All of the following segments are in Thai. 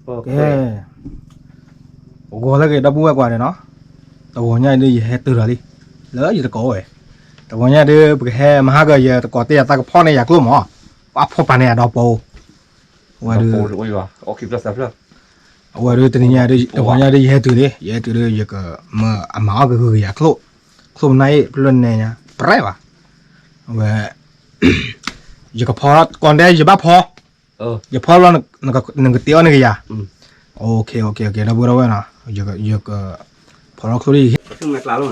โอ้แล้วก็ดับบัวกว่าเนาะตัวเนี่ยนี่แห่ตื่นอะไรแล้วอยู่ตะโกยตัวเนี่ยเด้อแห่มาหาก็อย่าตะโกเตี้ยตะกพ่อเนี่ยอยากรู้หมอว่าพ่อปานเนี่ยดอกโปว่าเด้อโอ้ยว่ะโอเคแล้วสับแล้วว่าเด้อตัวเนี่ยเด้อตัวเนี่ยเด้อแห่ตื่นเด้อยากมาหมาก็คืออยากรู้คลุมในเพื่อนเนี่ยปลายวะว่าอยากพอก่อนได้อย่าบ้าพออย่าพอแล้วนึกเตี้ยนึกอย่าโอเคดับบัวแล้วนะอยากพอเราคุยซึ่งไม่กล้าลง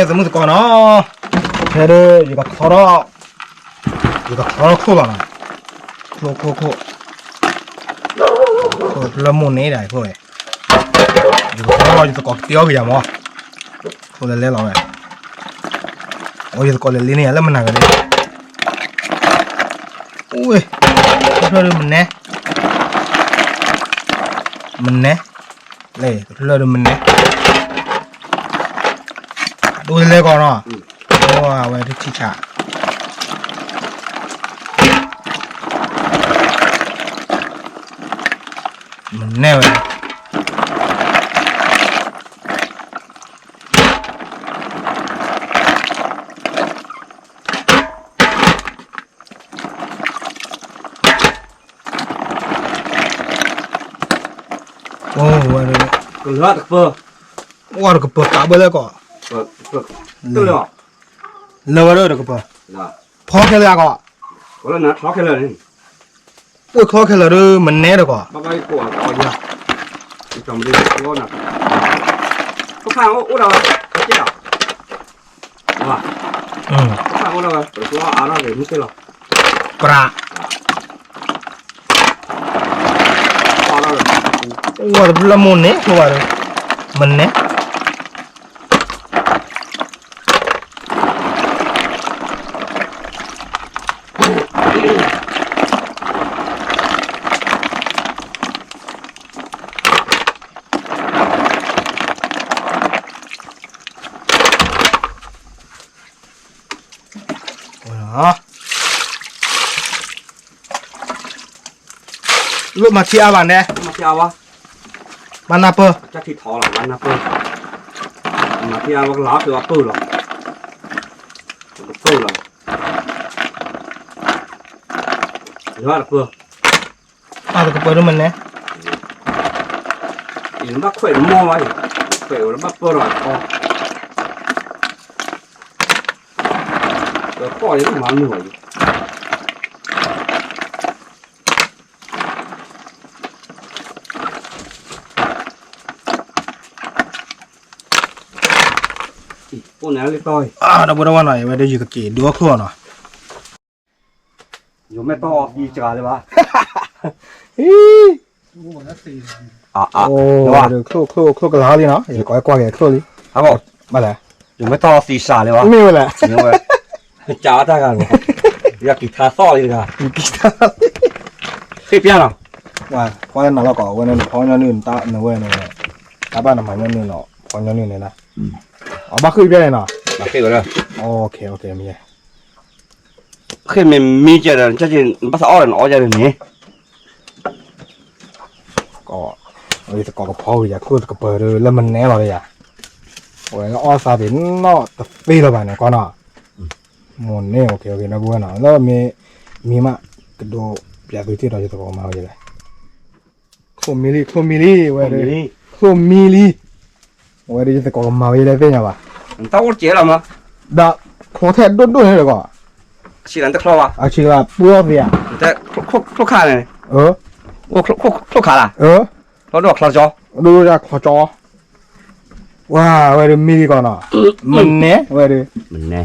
สมมติก่อนเนาะแค่เด้อยู่กับเขาอยู่กับเขาคู่ละนะคู่ละมุนนี่ได้คู่เลยอยู่กับเขาอยู่กับเตี้ยวกี่อย่างมั้งคู่เล่นเราเลยโอ้ยอยู่กับเล่นนี่แล้วมันหนักเลยอุ้ยเรื่องมันเน่เลยเรื่องมันเน่ดูเลยก่อนเนาะว้าวไว้ที่ชิชามันแน่เลยโอ้ว้าวเลยรอดกับเปอร์ว้าวกับเปิดตาเบลเลยก่อนตัวเลยอ่ะเลวเลยกับเปิดพอแค่เลยก่อนก็แล้วนะท้อแค่เลยอุ้ยคอแค่เลยมันแน่เลยก่อนบ้าไปกลัวต่อเยอะจำไม่ได้กลัวนะทุกครั้งอุดเอาเจ้าว่าทุกครั้งอุดเอาแต่ตัวอะไรเลยไม่ใช่หรอปลาว้าวละมุนเนี่ยว้าวมันเนี่ยลูกมาเที่ยวบ้านเนี่ยมาเที่ยววะบ้านนาเปอร์จะที่ท้อหรอบ้านนาเปอร์มาเที่ยวว่าล้อคือว่าปื้หรอปื้หรอหรือว่าเปอร์แต่เปอร์มันเนี่ยอีกบ้าเขยมั่วไว้เขยแล้วบ้าเปอร์หรอแต่พ่อยังมาหน่วยพวกนั้นเลยต่อยดับบัวหน่อยไว้ได้อยู่กับเกดูว่าครัวหน่อยอยู่ไม่ต่อดีจ้าเลยวะโอ้เดี๋ยวครัวกระลาเลยเนาะอย่าก้อยกว่าแกครัวเลยครับผมมาเลยอยู่ไม่ต่อสีสาเลยวะไม่มาเลยจ้าได้กันอยากกีตาร์ซ้อเลยกันกีตาร์เคยเปลี่ยนหรอว่าพอนั้นเราก็วันนั้นพอนั้นอื่นตาเนื้อเว้ยเนี่ยตาบ้านทำไมนั่นนี่เนาะพอนั้นอื่นเลยนะอ๋อบ้าคือเปลี่ยนเนาะบ้าเคยก็ได้โอเคมีเคยมีเจอแล้วจะภาษาอ้อนอ๋อจะเรื่องนี้ก็จะก่อกับพ่ออยากพูดกับเปิดเลยแล้วมันแน่เลยอ่ะโอ้ยอ้อซาบินเนาะตะปีละบาทเนี่ยก่อนเนาะหมดเนี่ยโอเคนะบัวเนาะแล้วมีมากระโดดเปียกที่เราจะตะกอมาอยู่เลยโคมิลี่เว้ยเลยโคมิลี่เว้ยจะตะกอมาอยู่เลยเป็นยังวะต้าอุดเจ๋อแล้วมั้งด่าขอแทนดุนเลยก่อนชีรันตะคลอวะชีรันปัวเบียแต่คลุกขาเลยโอ้คลุกขาล่ะเราดูคลอจอดูจากคลอจอว้าเว้ยมีดีก่อนเนาะมันเน่เว้ยมันเน่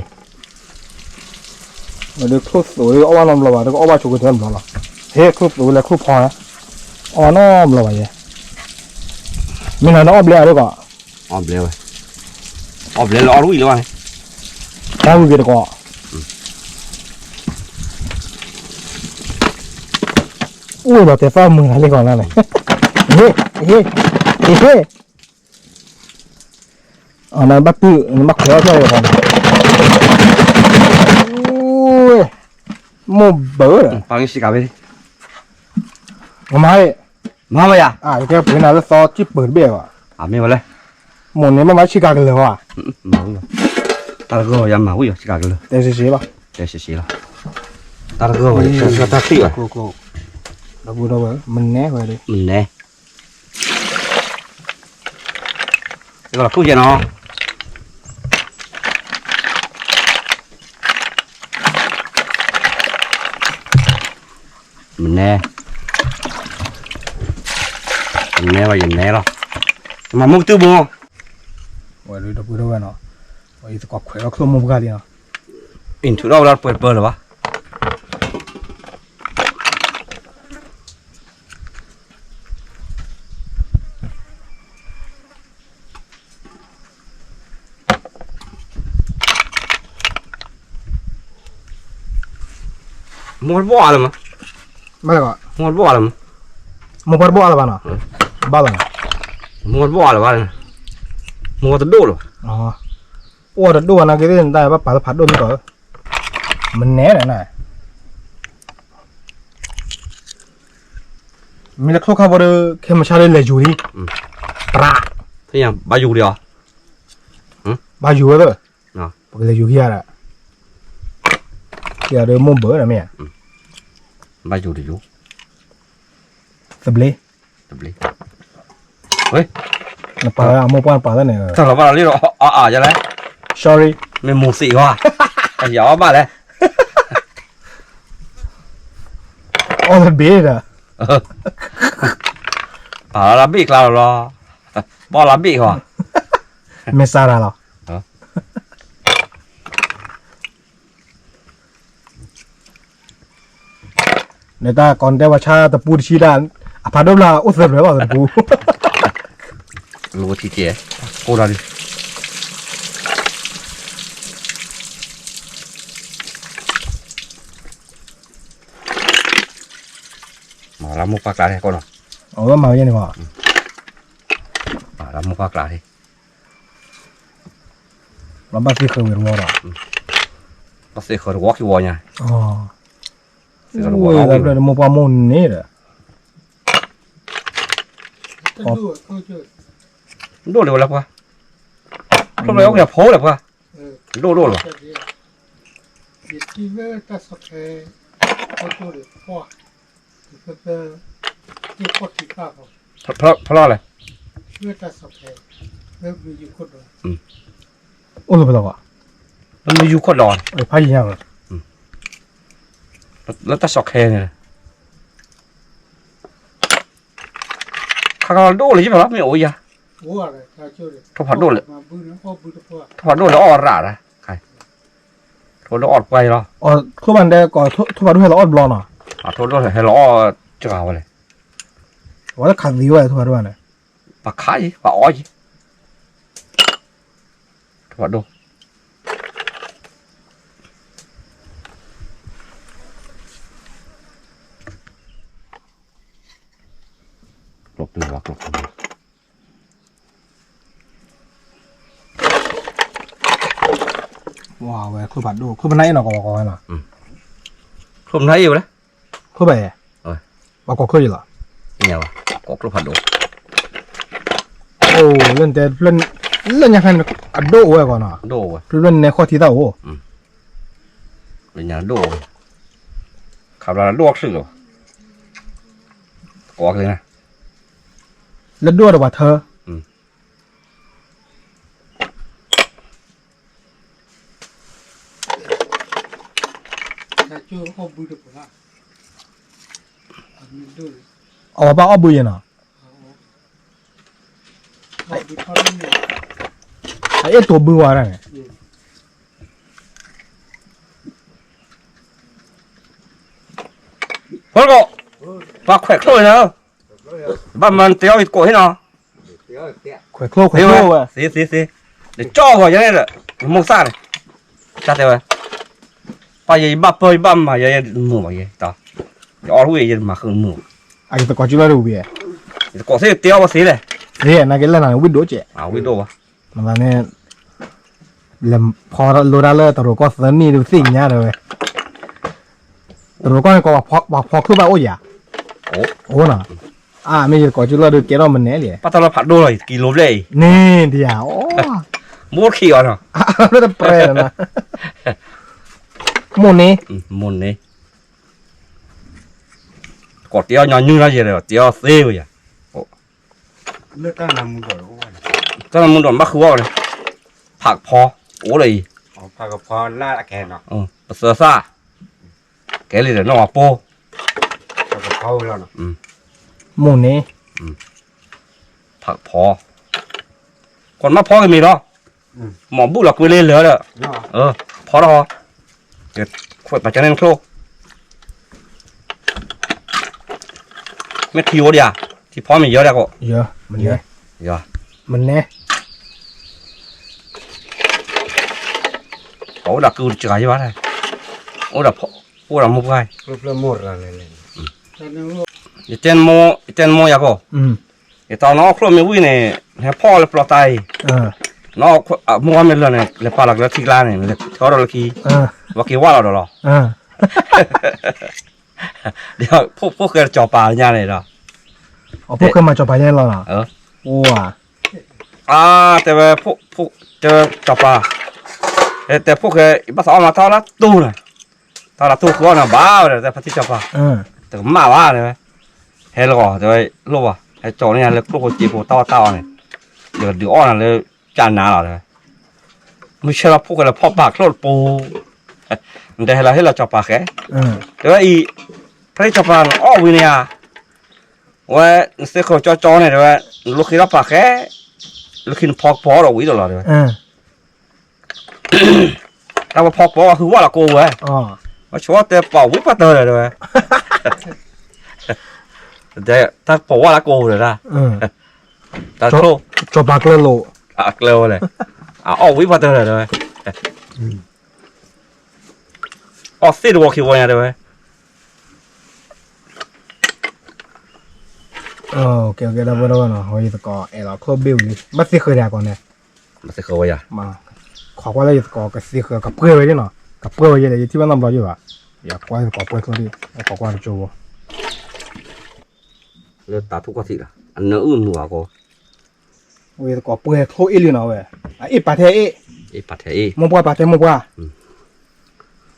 เดี๋ยวคลุกสูดเอาว่าลมเราเดี๋ยวเอาว่าชูกันเถอะเราเฮ้คลุกสูดแล้วคลุกพอนะอ๋อน้อมเราไปยังมีหน่อยน้อมเบลด้วยก่อนอ้อมเบลเราเอารู้อีกแล้วไงเอาอีกแล้วก่อนอุ้ยเราเตะฟ้ามืออะไรก่อนนั่นเลยเฮ้อ๋อนั่นบักปื้อบักเขียวใช่ไหมครับอุ้ยโมเบอร์ฟังสิครับพี่ทำไม มาไหมอ่ะ อ่ะแกเป็นอะไรซอจิ๊บเปิดเบี้ยวอ่ะ ไม่มาเลย หมดนี้ไม่มาชิกากันเลยว่ะ มาวิ่งตาก็ยังมาวิ่งชิคากันเลย เดี๋ยวสิป่ะ เดี๋ยวสิละตาก็จะตาตีว่ะ กูเราพูดเอาไว้มันแน่ไปเลย mình nè cái gọi là thuốc gì nó mình nè và dần nè rồi mà muốn tư bùa โอ้ยเราพูดเอาไว้เนาะโอ้ยก็ขวเราเครื่องมุกกันดิเนาะ in thủ đâu là ปิดเปิดหรอวะมอดบ่อเลยมั้ย ไม่เลยก็ มอดบ่อเลยมั้ย มุกเปิดบ่ออะไรบ้างเนาะบ้าเลย มอดบ่อเลยวะมอดตะดูหรอ อ๋อโอ้แต่ดูนะก็ได้ได้ป่ะป่าผัดดูนี่ก็มันแน่เลยนะมีนักโทษเขาบอกเข้มชาเลยเลยอยู่ดิปลา thế nhá bao nhiêu điều บาอยู่เลย เนาะ ปกติอยู่เฮียแหละเฮียเดิมมุ่งเบอร์นะแม่ bao nhiêu điều สเปรย์ tập lý ơi นะปลาเอามุ่งปลาปลาแล้วเนี่ย thằng nó vào đi rồi cho đấy sorry mình mù xị quá anh gió mà đấy อ๋อสเปรย์อะ làm bị nào rồi bỏ làm bị hả ไม่ซาดาหรอ ในตาก่อนได้ว่าชาตะปูชีดานอพาดมลาอุตส่าห์เลยว่าตะปู lúa thì chè cô ra đi mà làm một phát lá đi con nào อ๋อมาอย่างนี้ว่ะ mà làm một phát lá đi ลำบากที่เคยเวียนวอร์อ่ะ bác sĩ khởi walk vô nha อ๋อ sĩ khởi โอ้ย walk แล้วเดี๋ยวมึงปามุนนี่แหละ đổ đều lắm qua lúc này ông nhập phố lắm qua đổ rồiเพราะอะไร โอ้ยไม่ต้องอ่ะ มันมีอยู่คนดอน ไอ้พายยัง แล้วตาสอกแคเนี่ยข้าวโดเลยใช่ไหมล่ะไม่โอ้ยอะเขาผัดโดเลยเขาผัดโดแล้วอ่อนระนะใครโทษแล้วอ่อนไปหรอ อ๋อทุกวันได้ก่อนทุกวันด้วยเราอดบลอนอ่ะ โทษแล้วให้เราอ่อนจะเอาอะไร ว่าจะขัดดีไว้ทุกวันด้วยเนี่ย ปลาไข่ปลาอ้อยโทษโดกลบตัวกลบตัว ว้าวเว้ยคือผัดดูคือมันไหนเนาะก็บอกเนาะ không thấy yêu đấy คือไป rồi บอกก็คืออยู่หรอ nhà mà có lúc phản đồ โอ้เล่นแต่เล่นยังไงอัดโดเว้ยก่อนเนาะ đồ rồi เล่นในข้อที่เต้าโอ้ về nhà đồ rồi khảo là đồ sự rồi có cái này เล่นด้วยหรือว่าเธอ อ๋อป้าอ้อบุยเนาะไอ้ตัวบุยวอะไรเนี่ย thôi cậu và khỏe thôi nào bạn mình téo thì cổ hết nào แขวะโคลแขวะโคลเว้ย xí để cho vào như này là mông xa này cha téo này bây giờ bắp bơi băm mà giờ mù mà vậy đó cho lúc gì mà không mù ไอ้ตะกอนจุฬาดูเบี้ย cổ xí téo vào xí này เนี่ยนักเล่นอะไรวิดโดเจ window à มันเนี่ยเล่มพอโลดาเลอร์ตะโรก็สนี่ดูสิ่งเนี้ยเลยตะโรก็ก็พอคือว่าโอ้ยอ่ะ ố โอ้น่ะ ไม่จะก่อจุดละดูเกล้อมันแน่เลย ปัตตานีผัดด้วยกิโลเลย นี่เดียวโอ้ มูดขี้อ่ะเนาะ แล้วจะแปรนะหมุนนี้ มุนนี่กดเดียวย้อนยืดแล้วเยอะเดียวเสียอ่ะ เลือกตั้งนำมือก่อนว่า ตอนนั้นมึงโดนมาคือว่าเลยผักพอโอ้เลย อ๋อพากับพอล่าแกนเนาะ เสือซ่าแกเลยเดี๋ยวน้องโป้ พากับเขาแล้วเนาะ หมุนนี้ ผักพอคนมาพอกันมีเนาะหมอบุหลักไปเลยเหลือเลย เนาะ พอแล้วเดี๋ยวขวดปัจจัยนั่นโครไม่ทิวเดียวที่พอมีเยอะแล้วก็ เยอะมันเยอะ เยอะ มันแน่ เขาดักกูจ่ายว่าไงโอ้ดักพอโอ้ดักมุกไง เพื่อหมดอะไรเลย อีเจนโมอยากก็ ไอ้ตอนน้องครัวมีวิ่งเนี่ยให้พ่อเลยปลอดใจน้องมัวไม่เลยเนี่ยเลยปลาหลักแล้วทีละเนี่ยเลยเขาเราเลยกี่ว่ากี่ว่าเราเดี๋ยวเดี๋ยวพวกเคยจ่อปลาเนี่ยเลยเนาะ อ๋อพวกเคยมาจอปลาเนี่ยหรอว้า แต่ว่าพวกเจอจ่อปลาแต่พวกเคยภาษาออกมาเท่าละตู้น่ะเท่าละตู้คือว่าน่ะบ้าเลยแต่พัทจ่อปลาแต่มาว่าเลยเฮ้ยแล้วก็แต่ว่ารู้ป่ะไอ้จ่อเนี่ยเลยพวกจีบเต้าเนี่ยเดี๋ยวอ่อนเลยจานหนาหรอเลยไม่ใช่ว่าพวกเราพ่อปากโลดปูแต่เราให้เราจ่อปลาแค่แต่ว่าอีพระจ่อปลาอ้อวิเนี่ยว่าเสือเขาจ่อเนี่ยแต่ว่าลูกขี้เราปลาแค่ลูกขี้พอกพอเราวิ่งตลอดเลยแต่ว่าพอกพอคือว่าเราโกงเว้ยว่าชัวร์แต่เป่าวิ่งปะเตอร์เลยเว้ยแต่ถ้าบอกว่าเราโกงเลยนะแต่โคร จอปลาเกลือโล เกลียวเลยออกวิ่งปะเตอร์เลยออกซีดวอลคิววันเลยเว้ย โอเคได้บ่เนาะเฮ้ยตะกอเราครบบิลเลยบัดสิเคยได้ก่อนเนี่ย มันจะเข้าไว้อะ มาขอว่าอะไรตะกอกับสิเคยกับเปื่อยไว้เนาะกับเปื่อยไว้เลยที่ว่าน้ำร้อนอยู่อ่ะอยากกว่าตะกอเปื่อยเขาดิขอกว่าโจ เลือดตาทุกกะทิละอันเนื้ออื่นหัวก็ เว้ยตะกอเปื่อยโคอีลีเนาะเว้ยอีปาเทอี ไอ้ปัดเทอี มงปาเทมงว่า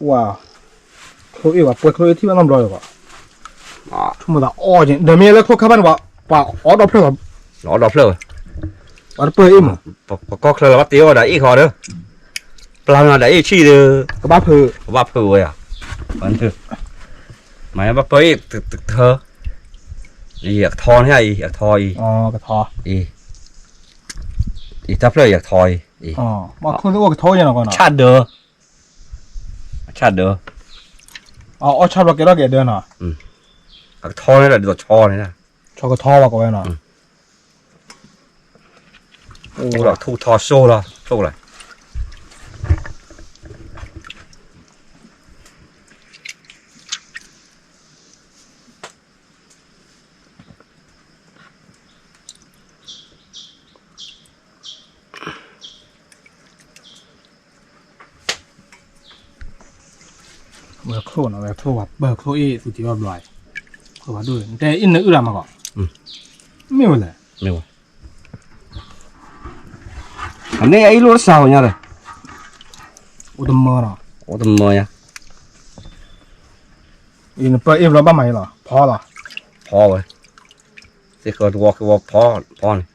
ว้าวโคอีว่าเปื่อยโคอีที่ว่าน้ำร้อนอยู่อ่ะทุ่มตาอ้อจริงเดี๋ยวมีแล้วโคข้าบ้านว่าอ๋อดอกเพื่อน หลอดอกเลย ว่าเปื่อยอิ่ม ก็เคยว่าเตี้ยวได้อีกคอเด้อปลาได้อีกชี้เด้อ กับบ้าเพื่อ ว่าเพื่อเว้ยอ่ะมันเถอะหมายว่าเปื่อยตึกเธออยากทอนให้อยากทอย อ๋อกระทอ อีทับเลยอยากทอย อ๋อมาคุณรู้ว่ากระทอยังไงก่อนเนาะ ชาติเด้อ อ๋อชอบเราเกล้าเกเดินเนาะ อยากทอนี่แหละตัวชอนี่นะ ชอบกระทอว่าก่อนเนาะ โอ้เราทูทอโซ่ละโซ่เลยเบอร์โครนเอาไว้โทรว่าเบอร์โครเอสุดที่ว่าบ่อยโทรว่าด้วยแต่อินเนอร์อื่นมาก่อนไม่เป็นไร ไม่ว่าอันนี้ไอ้ลูกสาวเนี่ยเลย อุดมเมอร์เนาะ โอ้ทำไมอ่ะ อินเปอร์อินเราบ้าไหมเหรอพอเหรอ พอเว้ยสิเกิดวอคือว่าพอนี่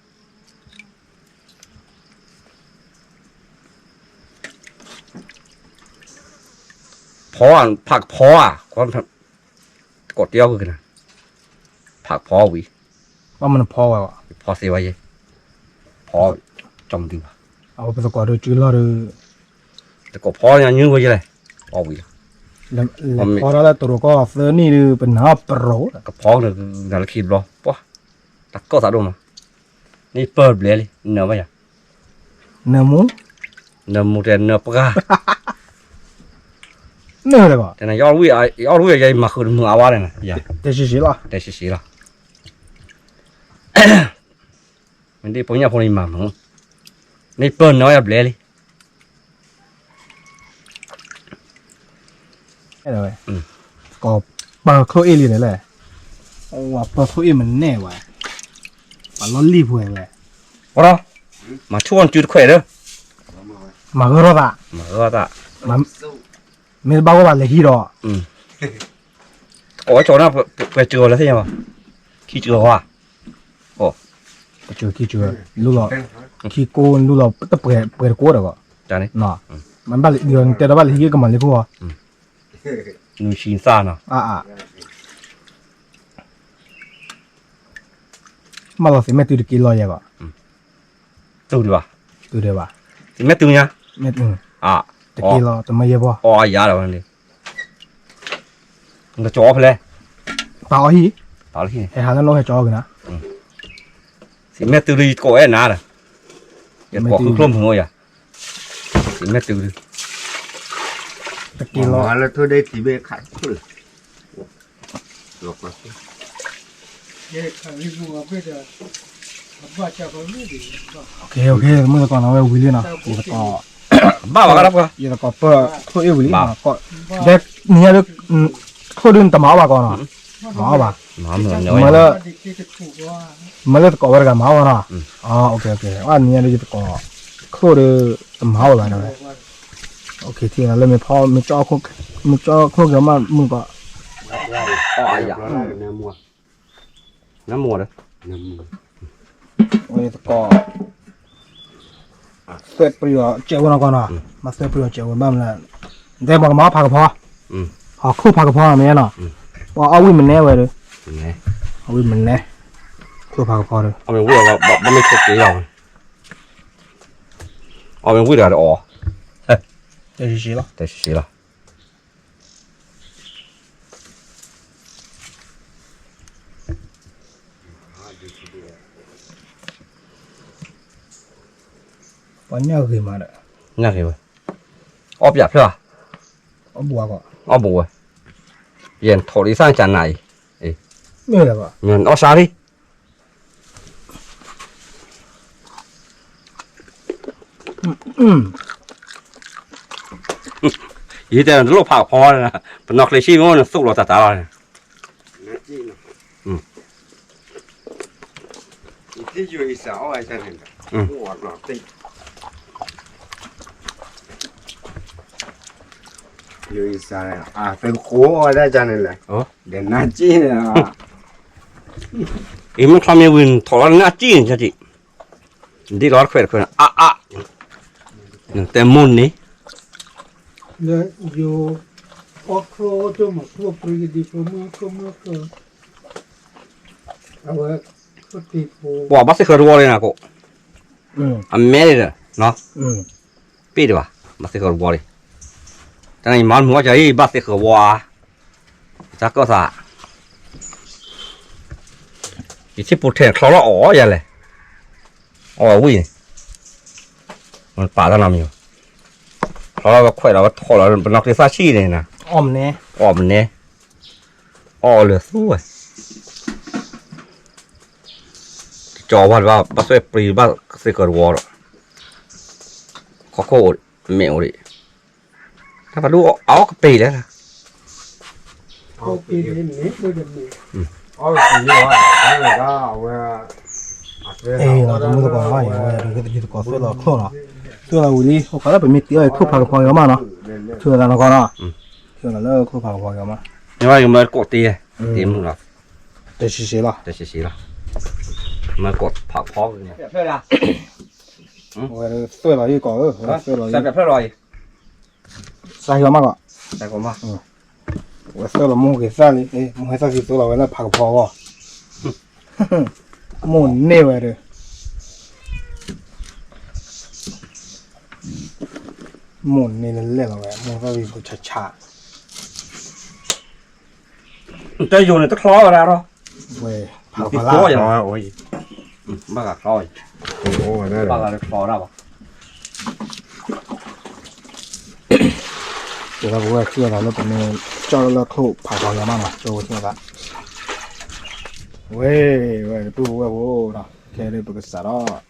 พอผักพอคนกดเดียวคือนะผักพอวิ ว่ามันพอว่ะ พอสิไว้ยัยพอจมดีว่ะ เอาไปสกอร์ดูจืดแล้วดู แต่ก็พอเนี่ยยื้อไว้ยังไงพอวิ แล้วพอแล้วตัวก็เซอร์นี่ดูเป็นฮับโปร ก็พอเนี่ยนั่นแหละคิดรอปะตักก็ตัดลงมานี่เปิดเลยเนื้อไว้ยัง เนื้อหมู เนื้อหมูแต่เนื้อปลา เนื้อเลยก่อน แต่นายยอดวิ่งยังมาคือมือเอาไว้เลยนะอย่า แต่ชิล่ะ แต่สิละมันได้ปุ่นยาปุ่นมามั้งนี่เปิดน้อยแบบเลย ไม่เลยก็เบอร์โครเอลีนี่แหละ โอ้ว่าปะทุยมันแน่ว่ะปะล้อรีบเว้ย บ่ล่ะมาชวนจุดข่อยเด้อ มาก็รอดอ่ะ มาตะ มันไม่บ้าว่าเลยฮีโร่ โอ้ยโจน่ะไปเจอแล้วใช่มั้ยขี้เจอว่ะ เจอกี่เจอรู้หรอขี้โกนรู้หรอแต่เปิดโกดอ่ะก็ จานี่ น่ะมันบ้าเดือนแต่ละบ้าเลยฮีก็มันเลยพวก นูชินซ่าน่ะ อ่ะมาเราสิแม่ตื่นกี่ร้อยอ่ะก็ ตู้ดิว่ะ ตื่นได้ป่ะ สิแม่ตู้เนี่ย แม่ตื่น อ่ะ ตะกี้เราจะไม่เยอะป่ะ อ๋อยาแล้วนี่มันก็จ่อไปเลย เปล่าฮี ตาลี่ ไอ้หาแล้วน้องให้จอกันนะ สิแม่ตู้ดิก็ไอ้นาน่ะอย่าบอกคือคล่อมหัวอย่าสิแม่ตู้ดิ ตะกี้เรา Mà là thôi đây thì bê khải thôi. Luộc vào. โอเคเมื่อก่อนเราไปวิลลี่นะอีกก็ บ้าวะครับก็ อีกก็เปิดเขาวิลลี่นะก็เด็กเนี่ยลูกเขาดึงตะหมาว่ะก่อนนะหมาว่ะ มาเหมือนเนาะ มาเลยตะกอว่ากันหมาว่ะนะอ๋อโอเคว่าเนี่ยเลยตะกอเขาดึงตะหมาว่ะนะโอเคที่นั่นเลยไม่พอไม่จ่อคุกกันมามึงก็ อ๋ออย่า Nó mua. น้ำมัวเด้อ Nó mua. โอ้ยตะกอเสร็จประโยชน์เจ้าวันก่อนนะมาเสร็จประโยชน์เจ้าวันบ้างแล้วได้บอกหมาพากระเพาะหอคู่พากระเพาะมั้ยเนาะว่าเอาวิ่งมันแน่เว้ยเลย นี่ เอาวิ่งมันแน่คู่พากระเพาะเลย เอาไปวิ่งเราบ่ไม่ครบกี่อย่างเอาไปวิ่งเดี๋ยวอ๋อ 这是谁了？这是谁了？把鸟给嘛的，那个喂，我别是吧？我不过，我不喂，人头里上讲哪？没有了吧？人我啥的？嗯，有点路跑跑的，不拿来西我送了咋咋了？ Nó chi nào. Thì dù ý sao ai cho nên là mua nó tinh. Dù ý sao này à từ khổ ở đây cho nên là để nó chi là 伊们他们问头了那劲下去，你老快快啊，แต่มุนนี่ Le yo okro to ma pro pri di promo ko awa ko tipo บอกว่าสิเคยรู้เลยนะกู อเมริกาเนาะปีดีว่ะบัสเกอร์บอลเลยแต่ในมันหัวใจบัสเกอร์วาจักก็สะอีที่ปุถุชนเขาละอ๋ออย่างเลยอ๋อวิ่งมันป่าตั้งนานอยู่เขาเราก็ค่อยเราก็ทอเราเป็นนักเรียนซาชีเลยนะ อมแน่ อ๋อมันเนี่ยอ๋อเหลือสู้จอว่าบัสเกอร์ปรีบัสเกอร์วอลเขาโคตรเมลเลยถ้ามาดูเอาก็ปีแล้วนะ ko pi ne ko de me ôi thì như vậy cái này đó về เอ้ยเราต้องมือก่อนว่าอย่างไรเราจะยึดก่อนเสื้อเราข้อเนาะเสื้อเราวิลลี่เขาก็เป็นมิตรไอ้คู่พากระเพาะเยอะมากเนาะเสื้อเราก่อนเนาะเสื้อเราเลิกคู่พากระเพาะเยอะมาก 因为有没有过低，低木了，这是谁了？这是谁了？没过跑跑的呢。漂亮，我สื้อเราอีกก่อนเสื้อเราอีก 漂亮， ใส่เยอะมากอ่ะ 再过嘛。我เสื้อเรามุ่ง给ใส่เลยเอ้ยมุ่งให้ใส่สีตัวเราไว้แล้วพากระเพาะว่ะมุ่งเน่ไว้เลยมุ่งนี่เล่นเราไว้มุ่งใส่สีผู้ช้า 这有的都烤了了， ๆเว้ยพากระ 比 เพาะ 烤 ล่า 呀， ôi 把它烤， khổ ở đây 把 là 它烤了吧。 เดี๋ยวเราบอกว่าเสื้อเราแล้วเป็นเจ้าเราคู่พากระเพาะเยอะมากอ่ะโจ้เสื้อละเว้ยตู้เว้ยโว้เนาะแค่ได้ปรึกษาเนาะ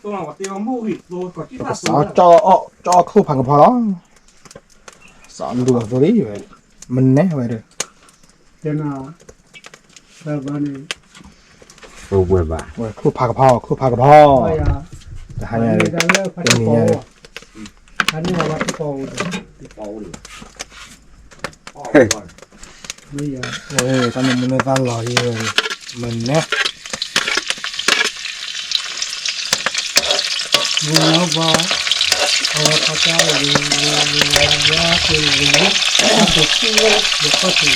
昨晚我丢木鱼，我搞鸡 ปรึกษาเจ้าคู่พากระเพาะเนาะสอนดูตัวนี้เว้ยมันแน่เว้ยเด้อ de na แล้วบ้านนี้ ตัวเบื่อบ้า โอ้ยคู่ผักกะเพราคู่ผักกะเพรา ไปอ่ะ จะ อั ให้ น ไง นี้ได้แล้วพัดโป้อันนี้ว่าพัดโป้นี่อ่ะ เอ้ยตอนนี้มันตลอดเลยมันเนี่ย นี่แล้วว่าเอาพระเจ้าดูยาคือรู้ถ้าเกิดที่ว่าเดี๋ยวก็ถึง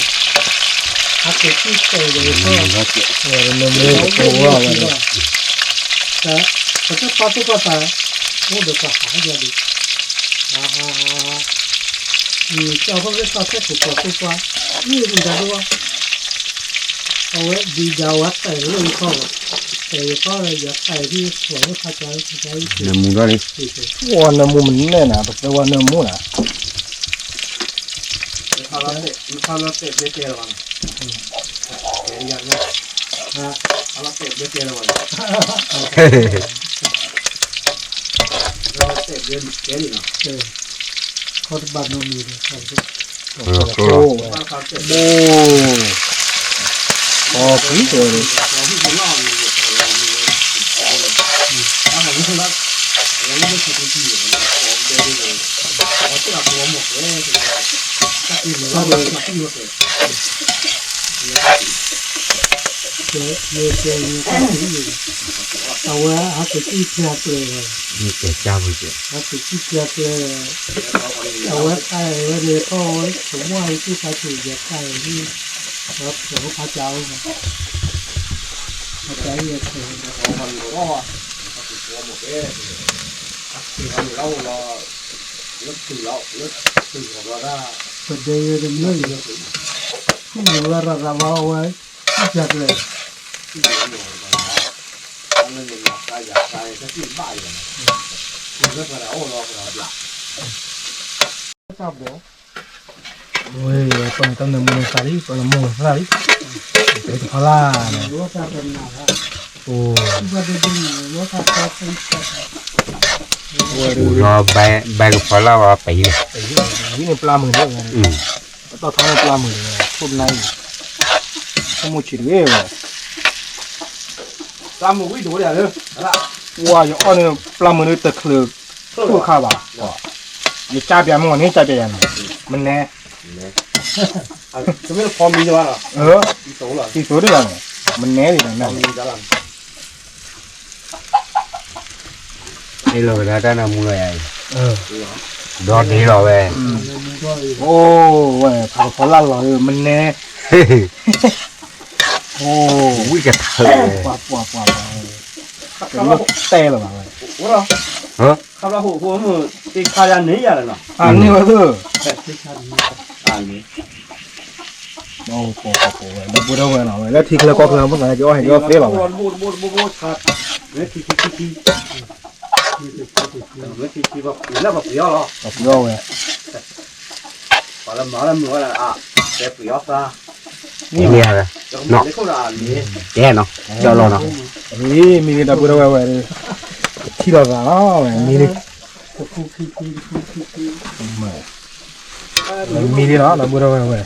ถ้าเกิดที่เจอเดี๋ยวก็ เออมันไม่ได้โตว่าอะไร แต่พระเจ้าปัตตุปัตตาโอ้เดี๋ยวก็หายเลยฮ่าฮ่าฮ่านี่เจ้าเขาเรียกว่าแค่ถูกปัตตุปัตนี่เป็นการว่าเอาไว้ดีดาวัดใส่เลยเข้าแต่ก็เลยอยากใส่ที่สวยพระเจ้าพระเจ้าที่ น้ำมูด้วย วันน้ำมูมันเนี่ยนะแต่ว่าน้ำมูนะ Kalau teh betul bang. Ya ya. Nah, kalau teh betul bang. Kalau teh betul ni. เขาบ้านน้องมีเลยครับ โอ้โหโอ้ผีตัวเลย เอาไว้หาตัวที่เพียเลย นี่แกเจ้าไปเจ้า หาตัวที่เพียเลยเอาไว้ใกล้ไว้เลยก็ไว้ผมว่าที่พระถือจะใกล้ที่ครับหลวงพ่อเจ้าพระเจ้าเยอะเลย ประเดี๋ยวเรื่องนี้ที่อยู่ระดับเอาไว้ที่จัดเลยจับบ่ โอ้ยตอนน้ำมูสาลีตอนน้ำมูสาลีเป็นพลาเนี่ย รู้ว่าเป็นหนาครับ โอ้ ที่ว่าเป็นรู้ว่าเป็นสัตว์ รอใบกับพอแล้วว่าไปเลย ไอ้นี่ปลาหมึกเนี่ยต่อท้องปลาหมึกเลยทุบในขโมยฉีดเว้ย Kamu wih dulu ya lu. Lah. ว่าอย่างอ้อเนี่ยปลาหมึกเนี่ยตะคลือตัวข้าวบ่อย่าจับยามันนี่จับยามันแน่ Cuma pom ni mana? ที่สุดเลยมันแน่ดินั่น Jalan. นี่เราได้แต่น้ำมูเลย Ừ. ดอดนี้เราเว้ย โอ้เว้ยผักพลันเหรอมันแน่โอ้ วิ่งกระเทย ปวดเป็นรถเต้หรอวะ Ora. ฮะ Kalau hu mu ti kaya ni ya lah. อันนี้ก็คือ Ani. โอ้โหแล้วพูดเอาไว้หน่อยแล้วทีละก็คือมันอะไรจะเอาให้ยอดเฟ้หรอ Bu kat. Ni ti. Ni ti ba. Ila ba ya lo. เอาเยอะเว้ย Malam mu lah ah. Te ya sa. นี่เนี่ยเลย No. Ni ko la ni. แกเนาะเจ้าเราเนาะ นี่มีนี่ดับพูดเอาไว้ที่เราละมีนี่มีนี่เนาะดับพูดเอาไว้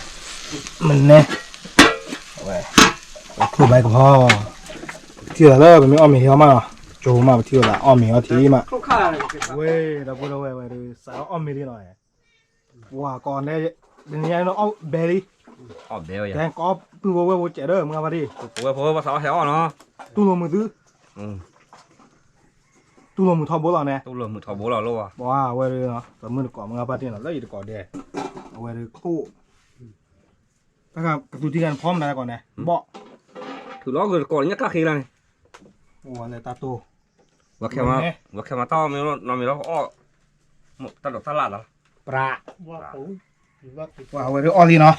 มันแน่เว้ยคือใบกะเพราที่เราเลิกมันไม่อ้อมมีเหี้ยมาโจมาที่เราอ้อมมีเอาทีมา Ko kala. เว้ยดับพูดเอาไว้สาวอ้อมมีนี่หน่อยว่าก่อนได้เป็นยังไงเนาะเอาเบลลี่ Oh, beo แก ya. งกอบตู้ว่าเจ๋อเด้อมึงเอามาดิ Pokoknya pasal heo no. ตู้ลงมือตื้อตู้ลงมือทอโบหรอเนี่ย Tu lo mu thau bo lo lo. บอกว่าเว้ยเนาะแต่มือก่อนมึงเอาไปที่ไหนแล้วอีกก่อนเด้เอาไว้คู่ถ้ากับตู้ที่กันพร้อมนะก่อนเนี่ยบอก Tu lo ko ko nya ka khila ni. โอ้อะไรตาโต Wa kema tao mi lo no mi lo o. Mo ta lo ta la la. ปลา ว่าผมว่าติด ว่าไว้ออลีเนาะ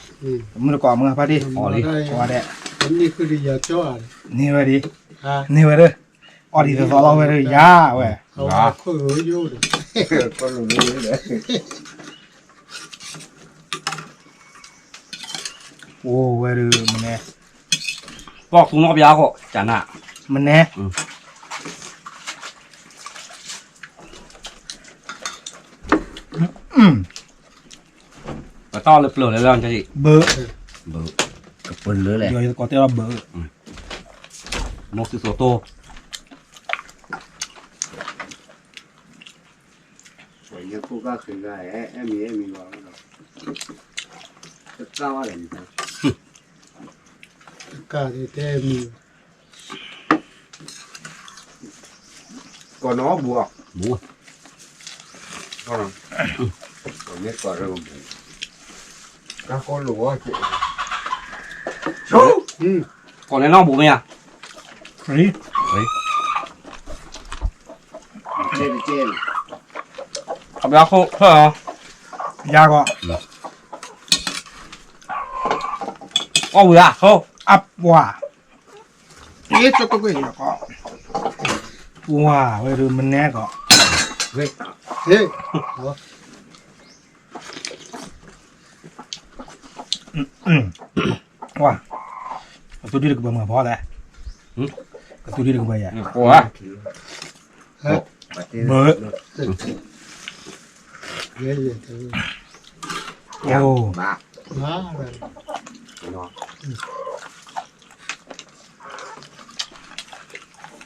มือก่อนมึงเอาไปดิ ออลี ว่าเด้ อันนี้คือเรียกจ้า นี่ไว้ดิ ฮะ นี่ไว้เด้อออลีจะสอนเราไว้เลยยาเว้ย เขาคุยอยู่ดิ ก็รู้เลย โอ้เว้ยมันแน่ Bok tu no bia ko jana. มันแน่Ba tao le plo le lan chai. เบอร์ Bu. ปนเลยแหละ เดี๋ยวก็เตะเราเบอร์ มกสิโซโต เนี่ยกูก็ขึ้นได้เอ็มรอแล้วจะก้าวอะไรนี่ กาที่แต่มี ก่อนน้อบวก หมู ก่อนก่อนเนี่ยก่อนเราก็คนหลวงเจ้า ก่อนในน้องบุ๋มอ่ะ ฟรี เจน เอาไปเอาเข้าเพื่อเอา ยาก็ เอาเวลาเข้า อัพว่าเอ๊ะจะก็ยาก็ว่าเว้ยมันแน่ก็ เฮ้ย เฮ้ย ว่าตัวที่เด็กเบอร์มาพอแล้วตัวที่เด็กเบอร์อ่ะ โอ้ย เบอร์ เฮ้ย โอ้ บ้า มาเลย เนาะ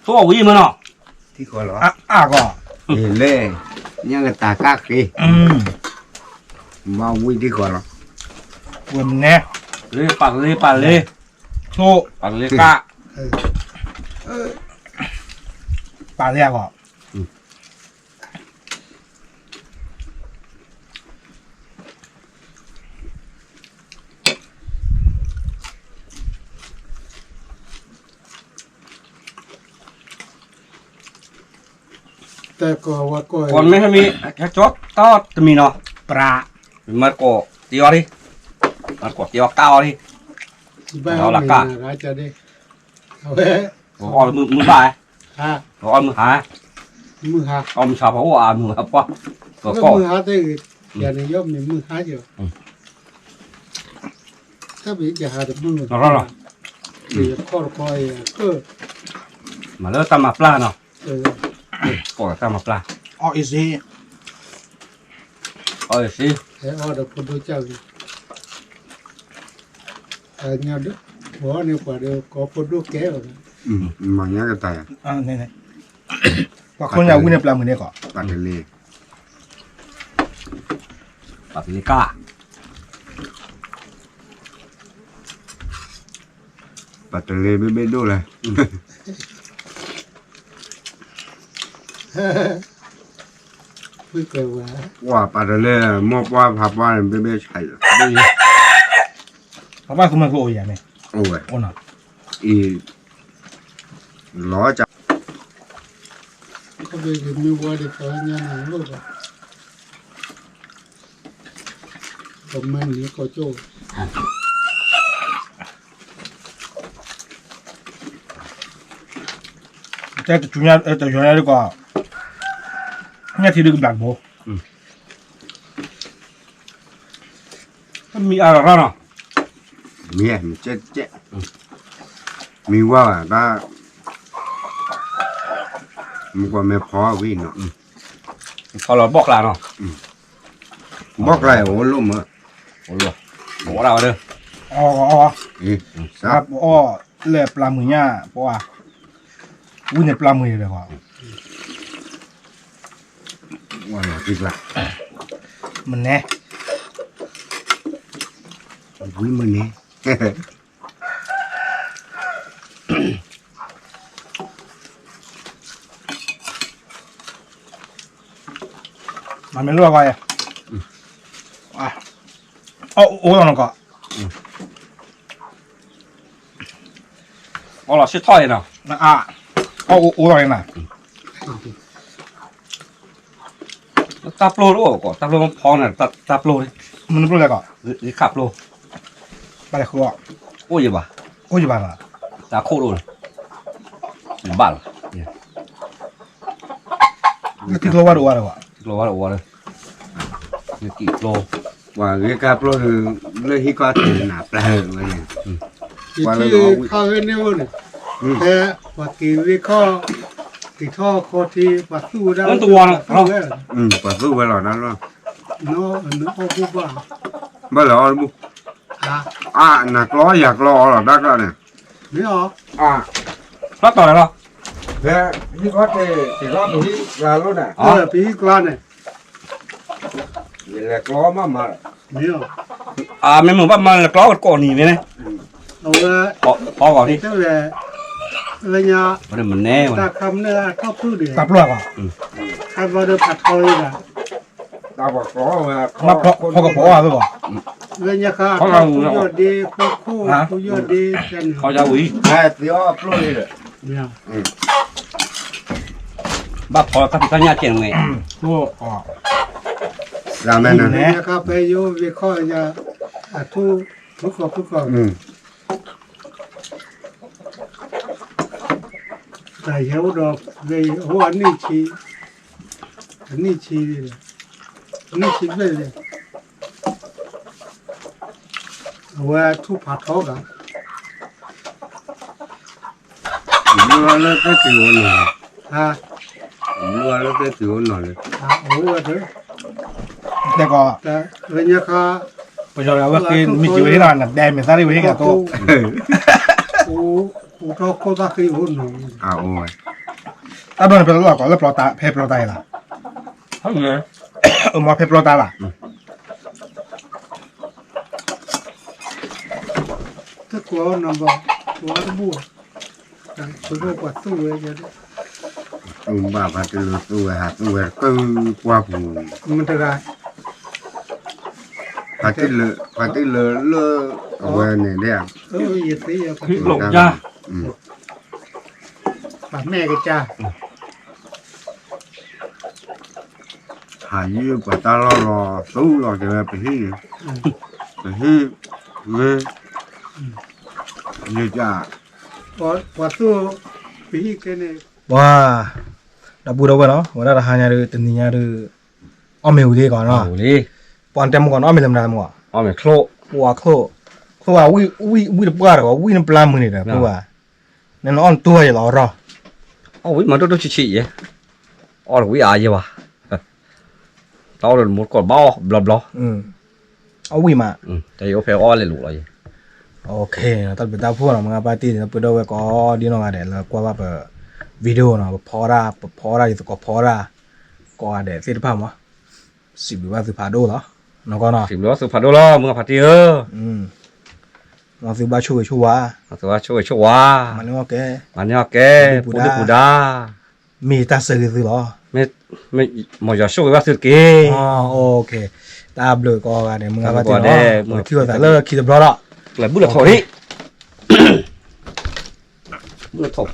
ตัววิ่งมันเนาะ ที่ก่อนเหรอ อ่ะก็ เล่ยังกตากากสิมาวิ่งที่ก่อนเหรอ วันแน่ เลยปัดเลย โช ปัดเลยกะ ปลาเรียกก็ แต่ก็ว่าก็ ก่อนไม่ให้มีแค่จดตอดจะมีเนาะ ปลา มันก็เตียวดิมันก็เตียวเก้าดิ บ้านเราอาจจะได้เอาไว้ เอามือบ่าย ฮะ เอามือหา มือหา เอามือชาเพราะว่ามือครับว่าก็ แล้ว ก็ มือหาได้อย่างนี้ย่อมมีมือหาอยู่ถ้าไปจะหาแต่มือหรือข้อคอยก็ มาแล้วตำมาปลาเนาะ ก็ตำมาปลา อ๋ออีซี่ เอาสิ แต่ออเดอร์พูดเจ้าอยู่เนี่ยเด้อหัวเนี่ยกว่าเดียวก็พูดดูแก้วนะ มันยังกตาย อ่าเนี่ยว่าคนอยากวิ่งในปลาเหมือนนี้ก็ ปัดเลย ปัดเลยกะ ปัดเลยไม่ดูเลย พูดเกิดว่า ว่าปัดเลยมอบว่าพับว่าไม่ใช่หรอ เพราะว่าคุณมันก็โอ้ยเนี่ย โอ้ย โอ้น่ะ อีล้อจะ ก็ไปมีวัวเด็กตัวนี้นะลูกอ่ะผมมันนี่ก็โจ้ แต่จุนยาแต่จุนยาดีกว่าเนี่ยที่ดึกหลังโบ มันมีอะไรเนาะ มีมันเจ๊มีว่าถ้ามันก็ไม่พอวิ่งเนาะ พอเราบอกลาเนาะ บอกไรโอ้ลุ่มอ่ะ โอ้โหบอกเราเด้อ อ๋อ อี ค สั รั บบ อ๋อเล่ปลาหมึกเนี่ยเพราะว่าวิ่งในปลาหมึกเลยกว่า ว่าหนอติดละ มันแน่ วิ่งมันนี่ มันไม่รู้อะไรอ่ะโอ้ตรงนั้นก็ เอาเราชื่อถ้อยเนาะ นะโอ้ตรงนั้นน่ะ ตาโปรด้วยก็ตาโปรมันพอน่ะตาโปร มันรู้อะไรก็ หรือขับโปร ปลาอะไรคือว่า โอ้ยบ่า โอ้ยบ้าละ ตาโคโรหรือบ้าเนี่ย ที่ตัวว่าดูอะไรวะ โลว่าโอ้เลยนี่กี่โล ว่าเรียกกับรถเลยฮิก็ถึงหนาปลาเลย ที่ข้าวเนี่ยวันนี้แต่ว่ากี่วิเคราะห์ที่ท่อโคที่ปัสสุได้ นั่นตัวเนาะ ปัสสู้ไปหรอนั่นหรอ เนาะเนาะผู้บ้า บ้าหรอบุ อ่ะ หนักล้ออยากรอหรอดักแล้วเนี่ย 没有， แล้วต่อเลยเหรอ เฮ้ยที่ก็ที่ก็ที่ลาลุ้นอ่ะ 比一瓜呢， นี่แหละล้อมา 没有， ไม่เหมือนว่ามันกล้อก่อนหนีไหมเนี่ย 我 พอก่อนดิ 这个人家 มันแน่ว่ะ 大他们那靠谱的， ตับลวกอ่ะ 还把这爬头一个， ตาบอกล้อมา มาเพราะพอกับพออ่ะรู้ป่ะ 人家看不要的，不要的，真 เขาจะอุ้ย แม่เสียวปลุยเลย 没有， บ้าพอกับพี่กัญญาเจียงไง โอ้อ๋อ อย่าแม่นะ 人家看ไป有วิเคราะห์呀，不搞。แต่เหี้ยวดอกเลยหัวนี่ชีเลยว่าทุกผัดทอกัน เมื่อแล้วก็ติวหน่อย ฮะ เมื่อแล้วก็ติวหน่อย โอ้เด้อ แต่ก็ แต่เรื่องค่ะ ไปจอดแล้วว่ากินมีจิ๋วที่นอนแดงเหมือนซาดิวที่แกโต กูทอโคตรคือหุ่นหนู อ้าวโอ้ย ถ้าโดนเป็นหลอกก่อนแล้วปลอตาเพปลอตายล่ะ เขาไง มาเพปลอตาล่ะ ถ้ากลัวนำบอกตัวบัวตัวกว่าตู้เลยจะ บ้าพัดตัวตัวหาตัวก็กว่าผม มันจะได้ พัดเลยเอาไว้เนี่ย อย่าตีอย่า พี่หลงจ้า ป่าแม่ก็จ้า หายืมกว่าตาลอสู้หรอกจะไปที่เว้ยนี่จ้า พอตู้ปีกันเนี่ย ว้าดับบูดับเนาะวันนั้นหายาดูตึงยาดูอ้อมเมลดีก่อนเนาะ โอ้ย ปอนเต็มก่อนอ้อมเมลำดามก่อน อ๋อไม่โคล ว่าโคว่าวิดปลาหรอวินปลามือนี่แหละเพราะว่านั่นอ้อนตัวอยู่หรอ โอ้ยมันต้องชี้ๆยี่อ๋อวิอาเยวะเราเดินหมดก่อนบ้าบล็อบ เอาวิมา แต่โอเพลอ้อเลยหลุดเลย โอเคตอนเป็นตาพูดมึงปาร์ตี้นะเปิดดูไว้ก็ดีน้องอะไรแล้วก็ว่าแบบวิดีโอเนาะพอราอยู่ก็พอราก็อะไรเสร็จภาพมั้ยสิบว่าสิบพาดูเหรอน้องก็เนาะ สิบล้อสุพรรณล้อมึงกับพัทยาน้องสิบว่าช่วยว่า ตัวช่วยช่วยว่า มันนี่โอเค มันเนี่ยแกปูดา มีตาสื่อสิเหรอ ไม่หมดจะช่วยว่าสุดเก อ๋อโอเคตาเบลอก็อะไรมึงปาร์ตี้เนาะมึงคิดว่าแต่เลิกคิดจะบล็อกละ เลยบุหรี่ถอดนี่บุหรี่ถอด